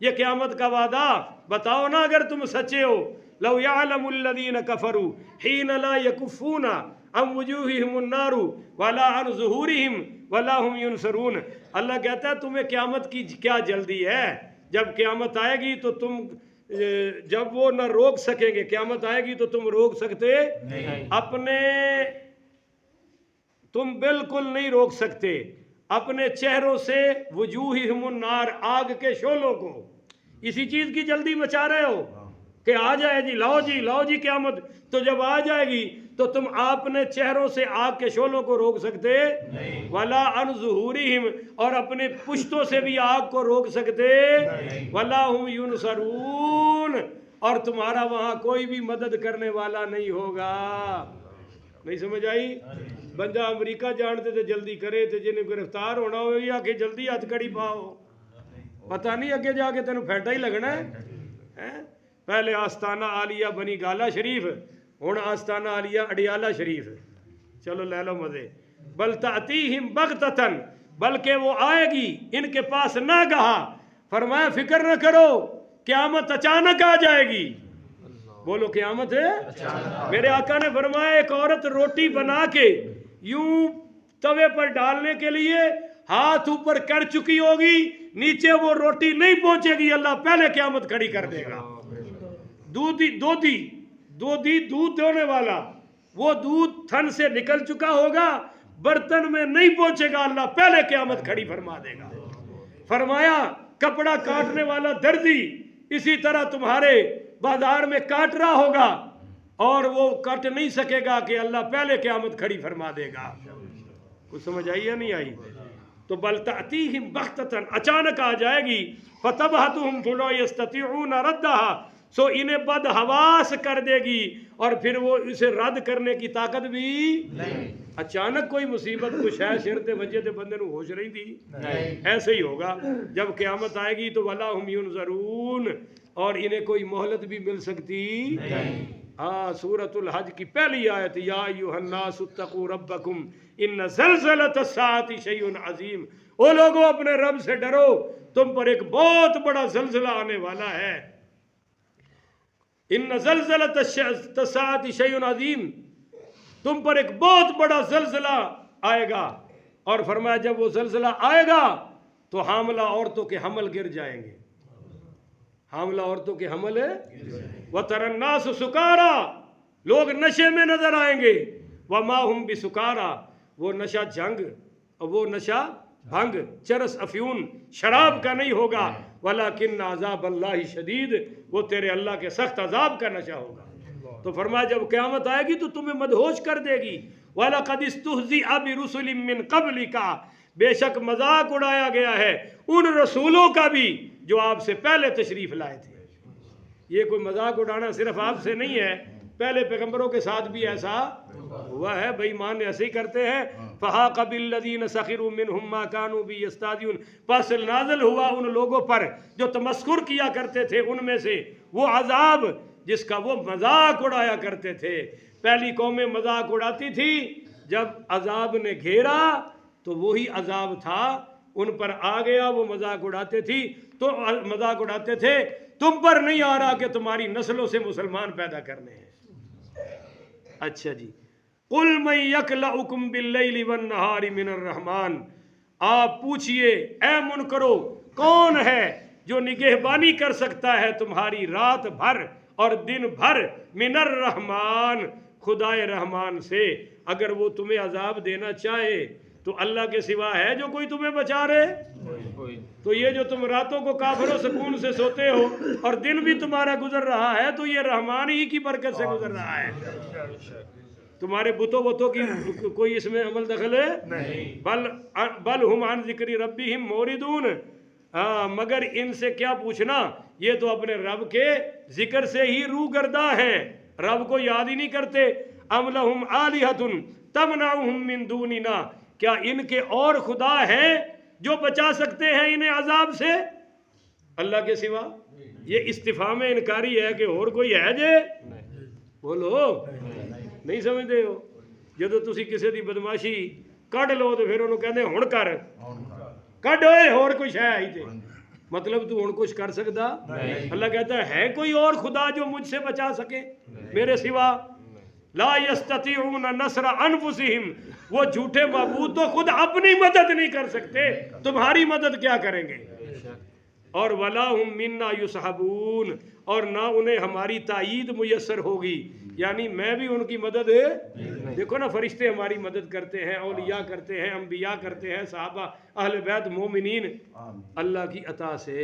یہ قیامت کا وعدہ، بتاؤ نا اگر تم سچے ہو۔ لَوْ يَعْلَمُ الَّذِينَ كَفَرُوا حِينَ لَا يَكُفُّونَ عَنْ وُجُوهِهِمُ النَّارُ وَلَا عَنْ ظُهُورِهِمْ وَلَا هُمْ يُنْصَرُونَ، اللہ کہتا ہے تمہیں قیامت کی کیا جلدی ہے؟ جب قیامت آئے گی تو تم جب وہ نہ روک سکیں گے، قیامت آئے گی تو تم روک سکتے اپنے، تم بالکل نہیں روک سکتے اپنے چہروں سے وجوہہم النار، آگ کے شعلوں کو، اسی چیز کی جلدی مچا رہے ہو کہ آ جائے جی، لاؤ جی قیامت، تو جب آ جائے گی تو تم اپنے چہروں سے آگ کے شعلوں کو روک سکتے ولا عن ظہورہم، اور اپنے پشتوں سے بھی آگ کو روک سکتے ولا ہم ینصرون، اور تمہارا وہاں کوئی بھی مدد کرنے والا نہیں ہوگا۔ نہیں سمجھ آئی؟ بندہ امریکہ جانتے تھے جلدی کرے تھے، جنہیں گرفتار ہونا ہو یا کہ جلدی ہاتھ کڑی پاؤ، پتہ نہیں اگے جا کے تینوں پھینٹا ہی لگنا ہے۔ پہلے آستانہ عالیہ بنی گالا شریف، ہن آستانہ عالیہ اڈیالہ شریف، چلو لے لو مزے۔ بل تأتیہم بغتتن، بلکہ وہ آئے گی ان کے پاس نہ گہا، فرمایا فکر نہ کرو قیامت اچانک آ جائے گی، بولو قیامت ہے۔ میرے آقا نے فرمایا ایک عورت روٹی بنا کے یوں توے پر ڈالنے کے لیے ہاتھ اوپر کر چکی ہوگی، نیچے وہ روٹی نہیں پہنچے گی، اللہ پہلے قیامت کھڑی کر دے گا۔ دودھ دونے والا، وہ دودھ تھن سے نکل چکا ہوگا، برتن میں نہیں پہنچے گا، اللہ پہلے قیامت کھڑی فرما دے گا۔ فرمایا کپڑا کاٹنے والا درزی اسی طرح تمہارے بازار میں کاٹ رہا ہوگا، اور وہ کٹ نہیں سکے گا کہ اللہ پہلے قیامت کھڑی فرما دے گا۔ وہ سمجھ آئی یا نہیں آئی؟ تو بل تأتیہم بغتۃ، اچانک آ جائے گی، فتبہتہم فلا یستطیعون ردہا، سو انہیں بد حواس کر دے گی اور پھر وہ اسے رد کرنے کی طاقت بھی نہیں۔ اچانک کوئی مصیبت کچھ ہے، شرط وجہ تے بندے نو ہوش رہی تھی، ایسے ہی ہوگا جب قیامت آئے گی تو ولا ہم ینظرون، اور انہیں کوئی مہلت بھی مل سکتی نہیں۔ سورۃ الحج کی پہلی آیت، یا ایھا الناس اتقوا ربکم ان زلزلۃ الساعۃ شیء عظیم، او لوگوں اپنے رب سے ڈرو، تم پر ایک بہت بڑا زلزلہ آنے والا ہے۔ ان زلزلۃ الساعۃ شیء عظیم، تم پر ایک بہت بڑا زلزلہ آئے گا، اور فرمایا جب وہ زلزلہ آئے گا تو حاملہ عورتوں کے حمل گر جائیں گے، حاملہ عورتوں کے حمل ہے۔ وَتَرَى النَّاسُ سُكَارَى، لوگ نشے میں نظر آئیں گے، وَمَا هُمْ بِسُكَارَى، وہ نشہ جنگ، وہ نشہ بھنگ، چرس، افیون، شراب کا نہیں ہوگا، وَلَكِنَّ عَذَابَ اللَّهِ شَدِيدٌ، وہ تیرے اللہ کے سخت عذاب کا نشہ ہوگا۔ تو فرمایا جب قیامت آئے گی تو تمہیں مدہوش کر دے گی۔ وَلَقَدِ اسْتُهْزِئَ بِرُسُلٍ مِّن قَبْلِكَ، بے شک مذاق اڑایا گیا ہے ان رسولوں کا بھی جو آپ سے پہلے تشریف لائے تھے۔ یہ کوئی مذاق اڑانا صرف آپ سے نہیں ہے، پہلے پیغمبروں کے ساتھ بھی ایسا ہوا ہے، بے ایمان ایسے ہی کرتے ہیں۔ فَحَاقَ بِالَّذِينَ سَخِرُوا مِنْهُمْ مَا كَانُوا بِهِ يَسْتَهْزِئُونَ، پس نازل ہوا ان لوگوں پر جو تمسخر کیا کرتے تھے ان میں سے وہ عذاب جس کا وہ مذاق اڑایا کرتے تھے۔ پہلی قومیں مذاق اڑاتی تھی، جب عذاب نے گھیرا تو وہی عذاب تھا، ان پر آ گیا، وہ مذاق اڑاتے تھی تو مذاق اڑاتے تھے، تم پر نہیں آ رہا کہ تمہاری نسلوں سے مسلمان پیدا کرنے ہیں۔ اچھا جی، قُلْ مَن يَكْلَؤُكُمْ بِاللَّيْلِ وَالنَّهَارِ مِنَ الرَّحْمَٰنِ، آپ پوچھئے اے منکرو، کون ہے جو نگہبانی کر سکتا ہے تمہاری رات بھر اور دن بھر، من الرحمن، خدائے رحمان سے؟ اگر وہ تمہیں عذاب دینا چاہے تو اللہ کے سوا ہے جو کوئی تمہیں بچا رہے؟ تو یہ جو تم راتوں کو کافر و سکون سے سوتے ہو اور دن بھی تمہارا گزر رہا ہے تو یہ رحمان ہی کی برکت سے گزر رہا ہے، تمہارے بتوں وتوں کی کوئی اس میں عمل دخل ہے نہیں۔ بل ہم عن ذکر ربہم موردون، مگر ان سے کیا پوچھنا، یہ تو اپنے رب کے ذکر سے ہی روگرداں ہیں، رب کو یاد ہی نہیں کرتے۔ ام لہم آلہۃ تمنعہم من دوننا، کیا ان کے اور خدا ہیں جو بچا سکتے ہیں انہیں عذاب سے اللہ کے سوا؟ یہ استفہام انکاری ہے کہ اور کوئی ہے جے؟ بولو، نہیں سمجھتے ہو؟ جدو تسی کسی دی بدماشی کڈ لو تو پھر انہوں کہندے ہن کر، کڈ ہوئے اور کوئی شے آئی تے، مطلب تو ہن کچھ کر سکتا؟ اللہ کہتا ہے کوئی اور خدا جو مجھ سے بچا سکے میرے سوا؟ لا یستطیعون نصر انفسہم، وہ جھوٹے معبود تو خود اپنی مدد نہیں کر سکتے، تمہاری مدد کیا کریں گے؟ اور ولا ہم منا یصحبون، اور نہ انہیں ہماری تائید میسر ہوگی، یعنی میں بھی ان کی مدد دیکھو نا، فرشتے ہماری مدد کرتے ہیں، اولیاء کرتے ہیں، انبیاء کرتے ہیں، صحابہ، اہل بیت، مومنین، اللہ کی عطا سے،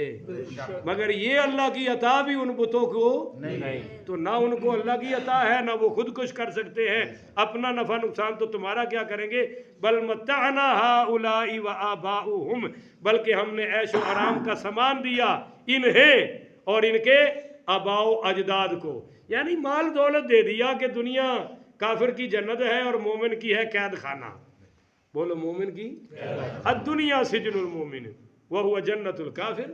مگر یہ اللہ کی عطا بھی ان بتوں کو نہیں، تو نہ ان کو اللہ کی عطا ہے نہ وہ خود کچھ کر سکتے ہیں، اپنا نفع نقصان تو تمہارا کیا کریں گے؟ بل متعنا ہؤلاء وآباؤہم، بلکہ ہم نے عیش و آرام کا سامان دیا انہیں اور ان کے آباء و اجداد کو، یعنی مال دولت دے دیا کہ دنیا کافر کی جنت ہے اور مومن کی ہے قید خانہ۔ بولو، مومن کی الدنیا سجن المومن وہو جنت الکافر،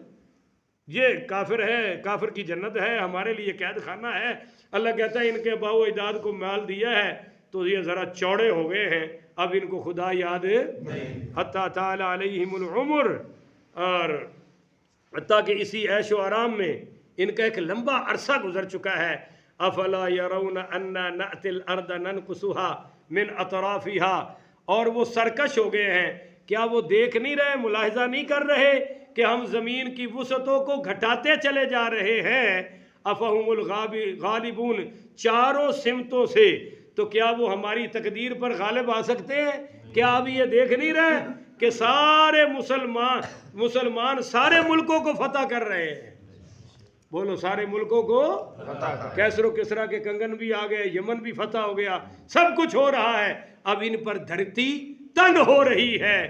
یہ کافر ہے، کافر کی جنت ہے، ہمارے لیے قید خانہ ہے۔ اللہ کہتا ہے ان کے آباء و اجداد کو مال دیا ہے تو یہ ذرا چوڑے ہو گئے ہیں، اب ان کو خدا یاد حتیٰ طال علیہم العمر، اور حتیٰ کہ اسی عیش و آرام میں ان کا ایک لمبا عرصہ گزر چکا ہے۔ افلا یرون انا نأتی الارض ننقصها من اطرافها، اور وہ سرکش ہو گئے ہیں، کیا وہ دیکھ نہیں رہے، ملاحظہ نہیں کر رہے کہ ہم زمین کی وسعتوں کو گھٹاتے چلے جا رہے ہیں؟ افہم الغالبون، چاروں سمتوں سے، تو کیا وہ ہماری تقدیر پر غالب آ سکتے ہیں؟ کیا اب یہ دیکھ نہیں رہے کہ سارے مسلمان سارے ملکوں کو فتح کر رہے ہیں؟ بولو، سارے ملکوں کو کیسر و کسرا کے کنگن بھی آ گئے، یمن بھی فتح ہو گیا، سب کچھ ہو رہا ہے، اب ان پر دھرتی تنگ ہو رہی ہے،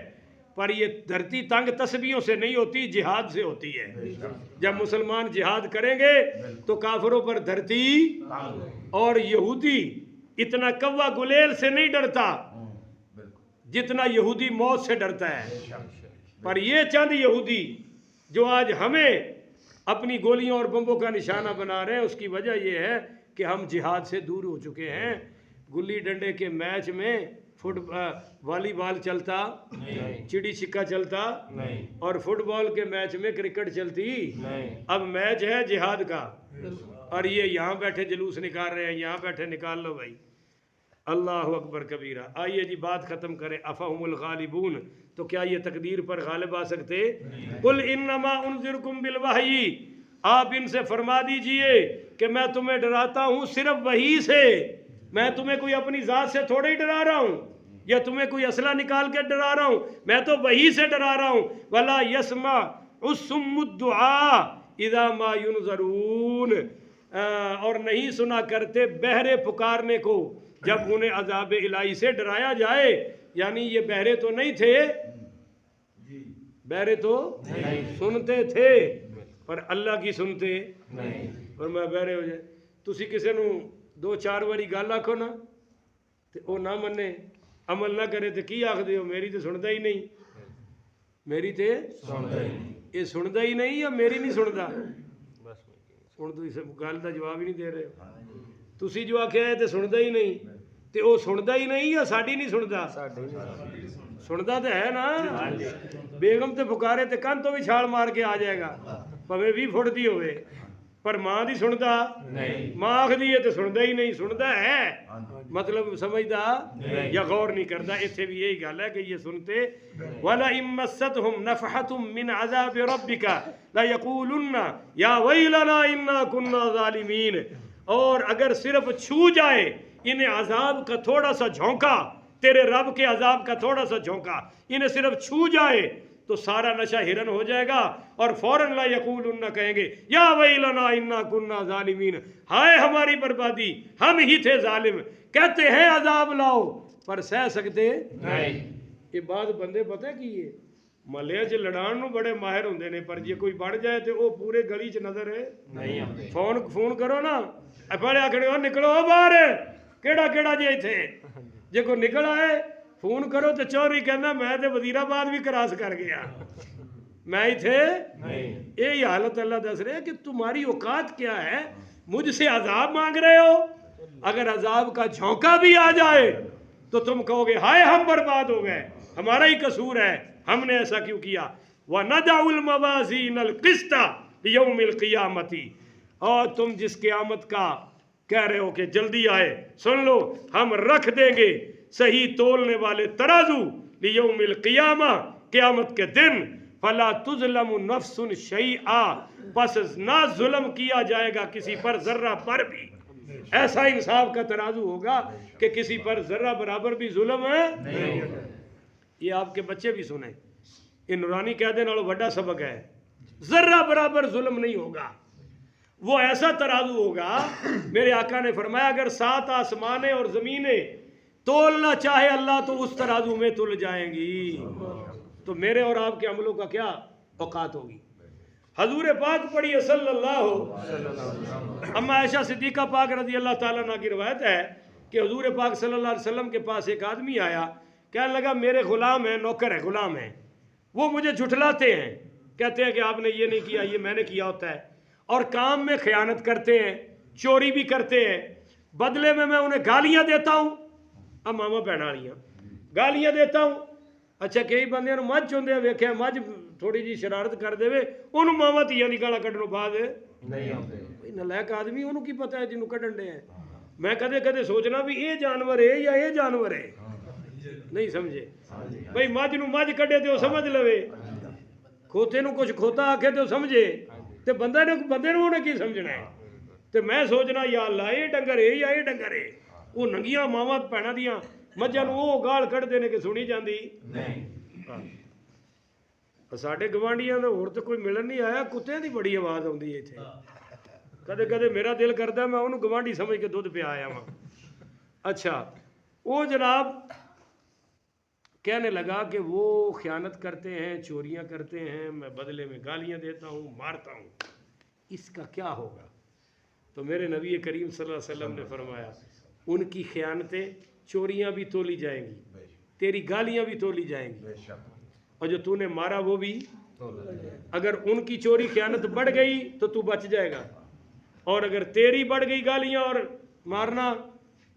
پر یہ دھرتی تنگ تسبیحوں سے نہیں ہوتی، جہاد سے ہوتی ہے۔ جب مسلمان جہاد کریں گے تو کافروں پر دھرتی، اور یہودی اتنا کوا گلیل سے نہیں ڈرتا جتنا یہودی موت سے ڈرتا ہے۔ پر یہ چند یہودی جو آج ہمیں اپنی گولیوں اور بمبوں کا نشانہ بنا رہے ہیں، اس کی وجہ یہ ہے کہ ہم جہاد سے دور ہو چکے ہیں۔ گلی ڈنڈے کے میچ میں والی بال چلتا، چڑی چھکا چلتا، اور فٹ بال کے میچ میں کرکٹ چلتی۔ اب میچ ہے جہاد کا، اور یہ یہاں بیٹھے جلوس نکال رہے ہیں، یہاں بیٹھے نکال لو بھائی۔ اللہ اکبر کبیرہ۔ آئیے جی بات ختم کریں۔ افہم الغالبون، تو کیا یہ تقدیر پر غالب آ سکتے؟ قل انما انذرکم بالوحی، آپ ان سے فرما دیجئے کہ میں تمہیں ڈراتا ہوں صرف وحی سے، میں تمہیں کوئی اپنی ذات سے تھوڑے ہی ڈرا رہا ہوں، یا تمہیں کوئی اسلحہ نکال کے ڈرا رہا ہوں، میں تو وحی سے ڈرا رہا ہوں۔ ولا یسمع الصم الدعاء اذا ما ينذرون، اور نہیں سنا کرتے بہرے پکارنے کو جب انہیں عذاب الہی سے ڈرایا جائے۔ یعنی یہ بہرے تو نہیں تھے، بہرے تو سنتے تھے پر اللہ کی سنتے اور میں بہرے ہو جائے۔ تسی کسے نو 2-4 واری گل آکھو نا تے او نہ منے، عمل نہ کرے تے کی آکھ دیو؟ میری تے سندا ہی نہیں، میری تے سندا ہی نہیں۔ یہ سندا ہی نہیں یا میری نہیں سندا؟ ہن تسی گل دا جواب ہی نہیں دے رہے ہو۔ تسی جو آکھیا ہے تے سندا ہی نہیں، تے او سندا ہی نہیں یا ساڈی نہیں سندا؟ سندا تے ہے نا۔ بیگم تے پکارے تے کن تو بھی چھال مار کے آ جائے گا، پویں 20 فٹ دی ہوئے، پر ماں دی سندا نہیں۔ ماں آکھدی ہے تے سندا ہی نہیں، سندا ہے مطلب سمجھدا یا غور نہیں کردا۔ ایتھے بھی یہی گل ہے کہ یہ سنتے۔ وَلَئِن مَّسَّتْهُمْ نَفْحَةٌ مِّنْ عَذَابِ رَبِّكَ لَيَقُولُنَّ يَا وَيْلَنَا إِنَّا كُنَّا ظَالِمِينَ، اور اگر صرف چھو جائے انہیں عذاب کا تھوڑا سا جھونکا، تیرے رب کے عذاب کا تھوڑا سا جھونکا انہیں صرف چھو جائے تو سارا نشہ ہرن ہو جائے گا، اور فوراً لا یقولن کہیں گے یا ویلنا انا کننا ظالمین، ہائے ہماری بربادی، ہم ہی تھے ظالم۔ کہتے ہیں عذاب لاؤ پر سہ سکتے نہیں۔ یہ بات بندے پتہ کی ہے محلے چ لڑان نو بڑے ماہر ہوندے نے، پر جے کوئی بڑھ جائے تے وہ پورے گلی چ نظر ہے نہیں آندے۔ فون کرو نا، پہلے آکھنے ہو نکلو باہر، کیڑا کیڑا جے ایتھے، جے کوئی نکل آئے فون کرو تو چوری کہنا میں تے وزیرآباد بھی کراس کر گیا، میں ہی تھے نہیں۔ یہی حالت اللہ دس رہے کہ تمہاری اوقات کیا ہے، مجھ سے عذاب مانگ رہے ہو، اگر عذاب کا جھونکا بھی آ جائے تو تم کہو گے ہائے ہم برباد ہو گئے، ہمارا ہی قصور ہے، ہم نے ایسا کیوں کیا۔ وَنَدَعُ الْمَوَازِينَ الْقِسْطَ لِيَوْمِ الْقِيَامَةِ، اور تم جس قیامت کا کہہ رہے ہو کہ جلدی آئے، سن لو ہم رکھ دیں گے صحیح تولنے والے ترازو لیوم القیامہ، قیامت کے دن، فلا تظلم نفس شیئا، پس نہ ظلم کیا جائے گا کسی پر ذرہ پر بھی۔ ایسا انصاف کا ترازو ہوگا کہ کسی پر ذرہ برابر بھی ظلم نہیں ہوگا۔ یہ آپ کے بچے بھی سنیں، یہ نورانی قیدے نالوں بڑا سبق ہے، ذرہ برابر ظلم نہیں ہوگا۔ وہ ایسا ترازو ہوگا، میرے آقا نے فرمایا اگر 7 آسمانیں اور زمینیں تولنا چاہے اللہ تو اس ترازو میں تل جائیں گی، تو میرے اور آپ کے عملوں کا کیا اوقات ہوگی۔ حضور پاک پڑھی صلی اللہ، اما عائشہ صدیقہ پاک رضی اللہ تعالیٰ عنہ کی روایت ہے کہ حضور پاک صلی اللہ علیہ وسلم کے پاس ایک آدمی آیا، کہنے لگا میرے غلام ہیں، نوکر ہے، غلام ہیں، وہ مجھے جھٹلاتے ہیں، کہتے ہیں کہ آپ نے یہ نہیں کیا، یہ میں نے کیا ہوتا ہے، اور کام میں خیانت کرتے ہیں، چوری بھی کرتے ہیں، بدلے میں انہیں گالیاں دیتا ہوں، اب ماما بہن والیاں گالیاں دیتا ہوں۔ اچھا کئی بندے مجھ چاہتے ہیں، ویکھیا مجھ تھوڑی جی شرارت کر دے انہوں ماما تیاں دی گالاں کڈنوں بعد نہیں آتے، نالائق آدمی انہوں کی پتہ ہے جنہوں کڈن دے ہیں۔ میں کدے کدے سوچنا بھی یہ جانور ہے یا یہ جانور ہے، نہیں سمجھے بھئی مجھ نو مجھ کڈے تے وہ سمجھ لوے، کھوتے نو کچھ کھوتا آکھے تے وہ سمجھے، تے بندے نو انہیں کی سمجھنا ہے۔ تے میں سوچنا یا اللہ یہ ڈنگر ہے یا یہ ڈنگر ہے، وہ ننگیاں ماواں بھیناں دیاں مجھاں نو وہ گال کڈدے نے کہ سنی جاندی نہیں۔ ساڈے گوانڈیاں دا ہور تے کوئی ملن نہیں آیا، کتےاں دی بڑی آواز آوندی ہے ایتھے، کدے کدے میرا دل کردا میں انہوں گوانڈی سمجھ کے دودھ پیا آیا ہاں۔ اچھا وہ جناب کہنے لگا کہ وہ خیانت کرتے ہیں، چوریاں کرتے ہیں، میں بدلے میں گالیاں دیتا ہوں، مارتا ہوں، اس کا کیا ہوگا؟ تو میرے نبی کریم صلی اللہ علیہ وسلم نے فرمایا ان کی خیانتیں، چوریاں بھی تولی جائیں گی، تیری گالیاں بھی تولی جائیں گی، اور جو تو نے مارا وہ بھی۔ اگر ان کی چوری خیانت بڑھ گئی تو تو بچ جائے گا، اور اگر تیری بڑھ گئی گالیاں اور مارنا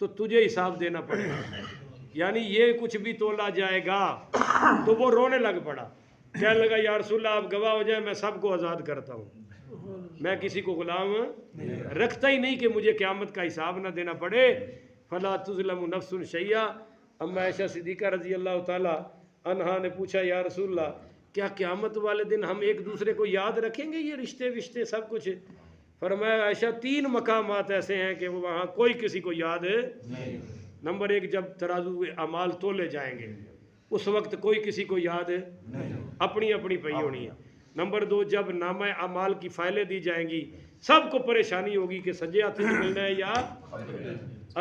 تو تجھے حساب دینا پڑے گا، یعنی یہ کچھ بھی تولا جائے گا۔ تو وہ رونے لگ پڑا، کہنے لگا یا رسول اللہ آپ گواہ ہو جائیں میں سب کو آزاد کرتا ہوں، میں کسی کو غلام رکھتا ہی نہیں کہ مجھے قیامت کا حساب نہ دینا پڑے۔ فلا تظلم نفس شیئا۔ اما عائشہ صدیقہ رضی اللہ تعالی عنہا نے پوچھا یا رسول اللہ کیا قیامت والے دن ہم ایک دوسرے کو یاد رکھیں گے یہ رشتے وشتے سب کچھ؟ فرمایا عائشہ 3 مقامات ایسے ہیں کہ وہاں کوئی کسی کو یاد نہیں۔ نمبر 1 جب ترازو اعمال تولے جائیں گے اس وقت کوئی کسی کو یاد اپنی اپنی پئی ہونی ہے۔ نمبر 2 جب نامہ اعمال کی فائلیں دی جائیں گی سب کو پریشانی ہوگی کہ سجے ہاتھ ملنا ہے یا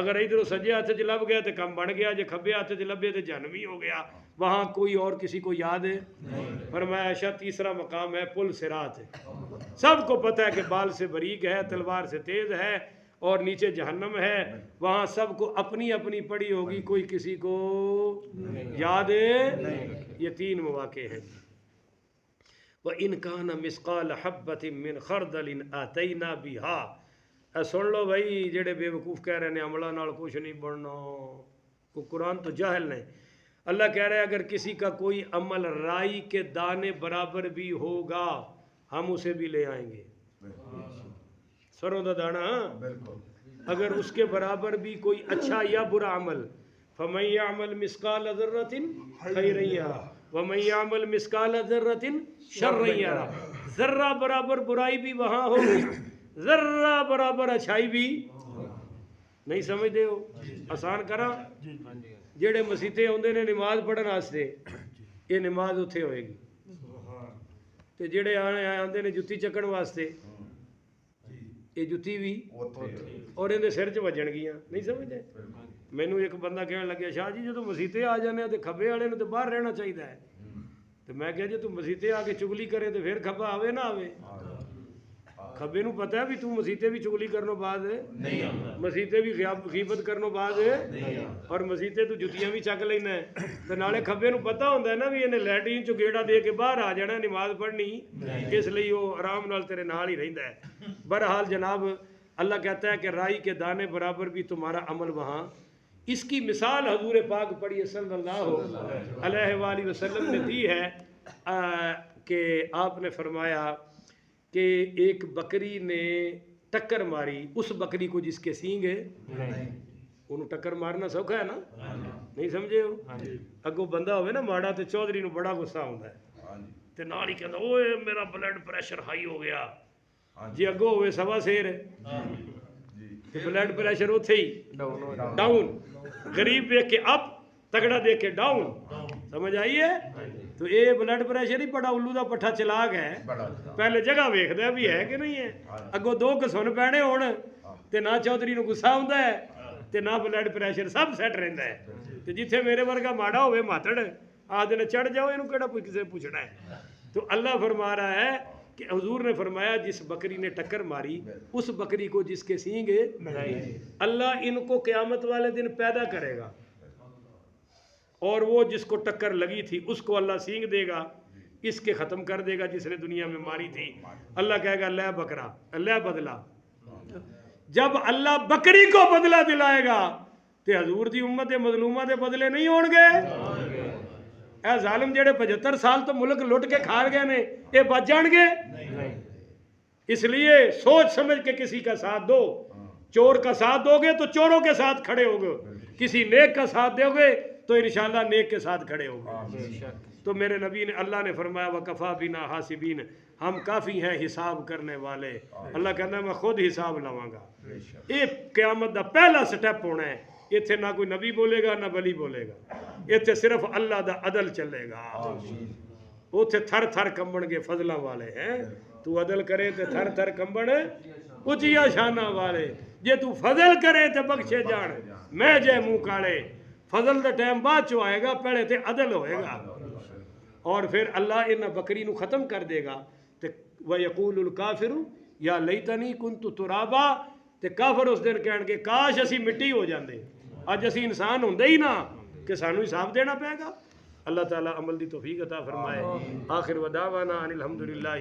اگر ادھر سجے ہاتھ چ لب گیا تو کم بن گیا، جے کھبے ہاتھ چ لبے تو جہنمی ہو گیا، وہاں کوئی اور کسی کو یاد فرمایا عائشہ 3 مقام ہے پل صراط، سب کو پتہ ہے کہ بال سے بریک ہے، تلوار سے تیز ہے اور نیچے جہنم ہے، وہاں سب کو اپنی اپنی پڑی ہوگی، کوئی کسی کو یاد یہ 3 مواقع ہیں۔ وَإِنْ كَانَ مِثْقَالَ حَبَّةٍ مِّنْ خَرْدَلٍ آتَيْنَا بِهَا۔ اے سن لو بھائی جڑے بے وقوف کہہ رہے ہیں عملہ نال کچھ نہیں بڑھنا، وہ قرآن تو جاہل نہیں۔ اللہ کہہ رہے ہیں اگر کسی کا کوئی عمل رائی کے دانے برابر بھی ہوگا ہم اسے بھی لے آئیں گے، سروں دا دانا اگر اس کے برابر بھی کوئی اچھا یا برا عمل، فَمَن يَعْمَلْ مِثْقَالَ ذَرَّةٍ خَيْرًا يَرَهُ وَمَن يَعْمَلْ مِثْقَالَ ذَرَّةٍ شَرًّا يَرَهُ۔ ذرہ برابر برائی بھی وہاں ہوگی، ذرہ برابر اچھائی بھی نہیں سمجھتے ہو؟ آسان کرا جڑے مسیتے ہوندے نے نماز پڑھن واسطے یہ نماز اتھے ہوئے گی، تے جڑے آندے نے جتی چکن واسطے یہ جتی بھی اور اندے سر چ وجن گیاں، نہیں سمجھتے؟ مینوں ایک بندہ کہنے لگیا شاہ جی جدوں مسیتے آ جانے تے کھبے والے نوں تے باہر رہنا چاہیے ہے، تو میں کہا جی تو مسیتے آ کے چگلی کرے تو پھر کھبا آوے نہ آوے؟ کھبے نوں پتہ ہے بھی تو مسیتے بھی چگلی کرنوں بعد مسیتے بھی غیبت کرنوں بعد اور مسیتے تو جتیاں بھی چک لینا ہے، تو نالے کھبے نوں پتہ ہوندا ہے نا بھی انہیں لیٹرین چوں گیڑا دے کے باہر آ جانا نماز پڑھنی، اس لیے وہ آرام نال تیرے نال ہی رہندا ہے۔ بہرحال جناب اللہ کہتا ہے کہ رائی کے دانے برابر بھی تمہارا عمل وہاں۔ اس کی مثال حضور پاک پڑھی صلی اللہ علیہ وآلہ وسلم نے دی ہے کہ آپ نے فرمایا کہ ایک بکری نے ٹکر ماری، اس بکری کو جس کے سینگ ہے انہوں ٹکر مارنا سوکھا ہے نا، نہیں سمجھے ہو؟ اگوں بندہ ہوئے نا ماڑا تے چودھری نوں بڑا غصہ ہوندا ہے تے نال ہی کہندا اوئے میرا بلڈ پریشر ہائی ہو گیا، جی اگوں ہوئے سوا سیر تے بلڈ پریشر اوتھے ہی ڈاؤن، غریب دیکھ کے اپ تگڑا دیکھ کے ڈاؤن، سمجھ آئیے؟ تو یہ بلڈ پریشر ہی بڑا الو دا پٹھا چلاک ہے، پہلے جگہ ویکھدا بھی ہے کہ نہیں ہے، اگوں 2 کسن پینے ہون تے نہ چودھری نوں غصہ ہوندا ہے تے نہ بلڈ پریشر، سب سیٹ رہندا ہے۔ تے جتھے میرے ورگا ماڑا ہوئے ماتڑ آدھے نے چڑھ جاؤ اینوں کیڑا کوئی کسے پوچھنا ہے۔ تو اللہ فرما رہا ہے کہ حضور نے فرمایا جس بکری نے ٹکر ماری اس بکری کو جس کے سینگ اللہ ان کو قیامت والے دن پیدا کرے گا، اور وہ جس کو ٹکر لگی تھی اس کو اللہ سینگ دے گا، اس کے ختم کر دے گا جس نے دنیا میں ماری تھی۔ اللہ کہے گا لے بکرا لے بدلا، جب اللہ بکری کو بدلہ دلائے گا تو حضور دی امت مظلومہ دے بدلے نہیں ہون گے؟ اے ظالم جڑے 75 سال تو ملک لٹ کے کھا گئے نے یہ بچ جان گے؟ اس لیے سوچ سمجھ کے کسی کا ساتھ دو، چور کا ساتھ دو گے تو چوروں کے ساتھ کھڑے ہوگے، کسی نیک کا ساتھ دو گے تو انشاءاللہ نیک کے ساتھ کھڑے ہوگے۔ تو میرے نبی نے اللہ نے فرمایا وَكَفَى بِنَا حَاسِبِينَ، ہم کافی ہیں حساب کرنے والے۔ اللہ کہتا ہے میں خود حساب لواں گا۔ یہ قیامت دا پہلا سٹیپ ہونا ہے، اتنے نہ کوئی نبی بولے گا نہ ولی بولے گا، اتنے صرف اللہ دا عدل چلے گا، اتنے تھر تھر کمبن گے فضلہ والے ہیں، تو عدل کرے تو تھر تھر کمبن اچیا شانہ والے، جے تو فضل کرے تو بخشے جان میں جے منہ کالے، فضل دا ٹائم بعد چو آئے گا، پہلے تے عدل ہوئے گا، اور پھر اللہ انہاں بکری نو ختم کر دے گا تے وَيَقُولُ الْكَافِرُ یا لیتنی کنت ترابا، تے کافر اس دن کہن گے کاش اسی مٹی ہو جاندے، اج اسی انسان ہوندے ہی نہ کہ سانو حساب دینا پائے گا۔ اللہ تعالیٰ عمل دی توفیق عطا فرمائے۔ آخر ودعوانا ان الحمدللہ